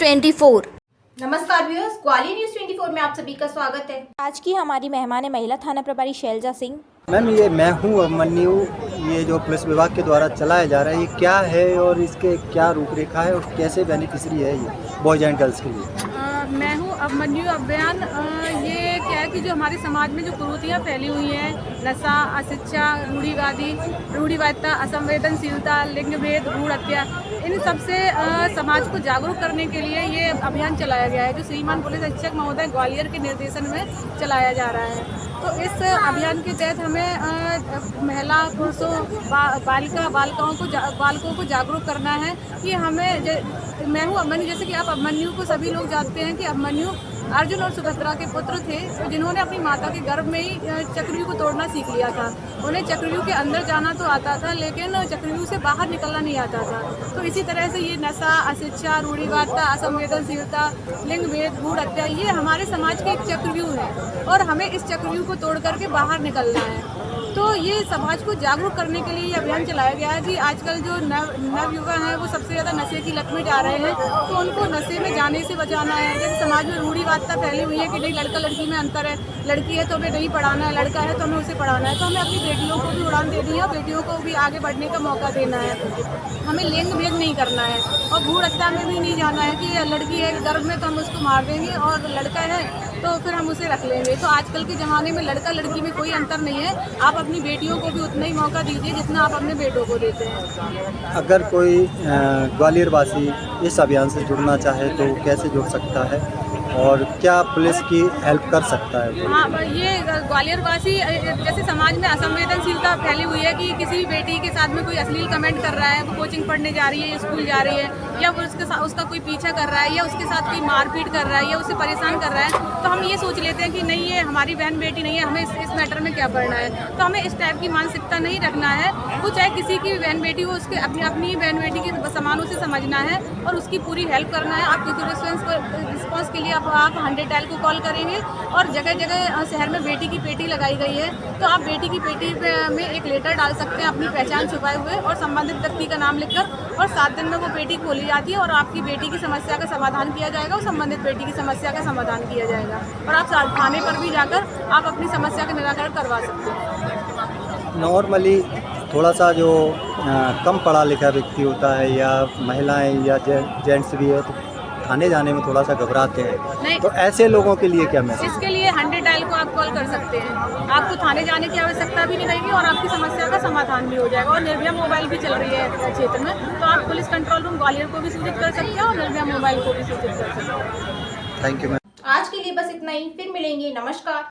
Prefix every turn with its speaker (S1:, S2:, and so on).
S1: 24।
S2: नमस्कार viewers, Gwalior news 24 में आप सभी का स्वागत है।
S1: आज की हमारी मेहमान है महिला थाना प्रभारी शैलजा सिंह।
S3: मैम, ये मैं हूँ अभिमन्यु। ये जो पुलिस विभाग के द्वारा चलाया जा रहा है, ये क्या है और इसके क्या रूपरेखा है और कैसे बेनिफिशरी है ये बॉयज एंड गर्ल्स के लिए?
S4: मैं हूँ अभिमन्यु अभियान। ये क्या है कि जो हमारे समाज में जो कुरीतियाँ फैली हुई हैं, नशा, अशिक्षा, रूढ़िवादिता, असंवेदनशीलता, लिंग भेद, भ्रूण हत्या, इन सब से समाज को जागरूक करने के लिए ये अभियान चलाया गया है, जो श्रीमान पुलिस अधीक्षक महोदय ग्वालियर के निर्देशन में चलाया जा रहा है। तो इस अभियान के तहत हमें महिला, पुरुषों, बालकों को जागरूक करना है कि मैं हूँ अभिमन्यु। जैसे कि आप अभिमन्यु को सभी लोग जानते हैं कि अभिमन्यु अर्जुन और सुभद्रा के पुत्र थे, तो जिन्होंने अपनी माता के गर्भ में ही चक्रव्यूह को तोड़ना सीख लिया था। उन्हें चक्रव्यूह के अंदर जाना तो आता था, लेकिन चक्रव्यूह से बाहर निकलना नहीं आता था। तो इसी तरह से ये नशा, अशिक्षा, रूढ़िवादिता, असंवेदनशीलता, लिंग भेद, भ्रूण हत्या, ये हमारे समाज के एक चक्रव्यूह है और हमें इस चक्रव्यूह को तोड़ करके बाहर निकलना है। तो ये समाज को जागरूक करने के लिए ये अभियान चलाया गया है कि आजकल जो नव युवा हैं वो सबसे ज़्यादा नशे की लत में जा रहे हैं, तो उनको नशे में जाने से बचाना है। जैसे समाज में रूढ़िवादिता फैली हुई है कि नहीं, लड़का लड़की में अंतर है, लड़की है तो हमें नहीं पढ़ाना है, लड़का है तो हमें उसे पढ़ाना है। तो हमें अपनी बेटियों को भी उड़ान देनी है और बेटियों को भी आगे बढ़ने का मौका देना है। हमें लिंग भेद नहीं करना है और भ्रूण हत्या में भी नहीं जाना है कि लड़की है गर्भ में तो हम उसको मार देंगे और लड़का है तो फिर हम उसे रख लेंगे। तो आजकल के ज़माने में लड़का लड़की में कोई अंतर नहीं है। आप अपनी बेटियों को भी उतना ही मौका दीजिए जितना आप अपने बेटों को देते हैं।
S3: अगर कोई ग्वालियर वासी इस अभियान से जुड़ना चाहे तो कैसे जुड़ सकता है और क्या पुलिस की हेल्प कर सकता है?
S4: हाँ, ये ग्वालियर वासी, जैसे समाज में असंवेदनशीलता फैली हुई है कि किसी भी बेटी के साथ में कोई अश्लील कमेंट कर रहा है, वो कोचिंग पढ़ने जा रही है, स्कूल जा रही है, या उसका कोई पीछा कर रहा है, या उसके साथ कोई मारपीट कर रहा है, या उसे परेशान कर रहा है, तो हम ये सोच लेते हैं कि नहीं, ये हमारी बहन बेटी नहीं है, हमें इस मैटर में क्या पढ़ना है। तो हमें इस टाइप की मानसिकता नहीं रखना है। वो चाहे किसी की बहन बेटी हो, उसके अपनी बहन बेटी के समानों से समझना है और उसकी पूरी हेल्प करना है। आप रिस्पॉन्स के लिए आप 100 डायल को कॉल करेंगे और जगह जगह शहर में बेटी की पेटी लगाई गई है, तो आप बेटी की पेटी में एक लेटर डाल सकते हैं अपनी पहचान छुपाए हुए और संबंधित व्यक्ति का नाम लिखकर, और 7 दिन में वो पेटी खोली जाती है और आपकी बेटी की समस्या का समाधान किया जाएगा और संबंधित बेटी की समस्या का समाधान किया जाएगा। और आप थाने पर भी जाकर आप अपनी समस्या का निराकरण करवा सकते हैं।
S3: नॉर्मली थोड़ा सा जो कम पढ़ा लिखा व्यक्ति होता है या महिलाएं या जेंट्स भी है, तो थाने जाने में थोड़ा सा घबराते हैं, तो ऐसे लोगों के लिए क्या मैसेज?
S4: इसके लिए 100 डायल को आप कॉल कर सकते हैं। आपको थाने जाने की आवश्यकता भी नहीं रहेगी और आपकी समस्या का समाधान भी हो जाएगा। और निर्भया मोबाइल भी चल रही है क्षेत्र में, तो आप पुलिस कंट्रोल रूम ग्वालियर को भी सूचित कर सकते हैं और निर्भया मोबाइल को भी सूचित कर सकते हैं।
S3: Thank you ma'am.
S2: आज के लिए बस इतना ही, फिर मिलेंगे। नमस्कार।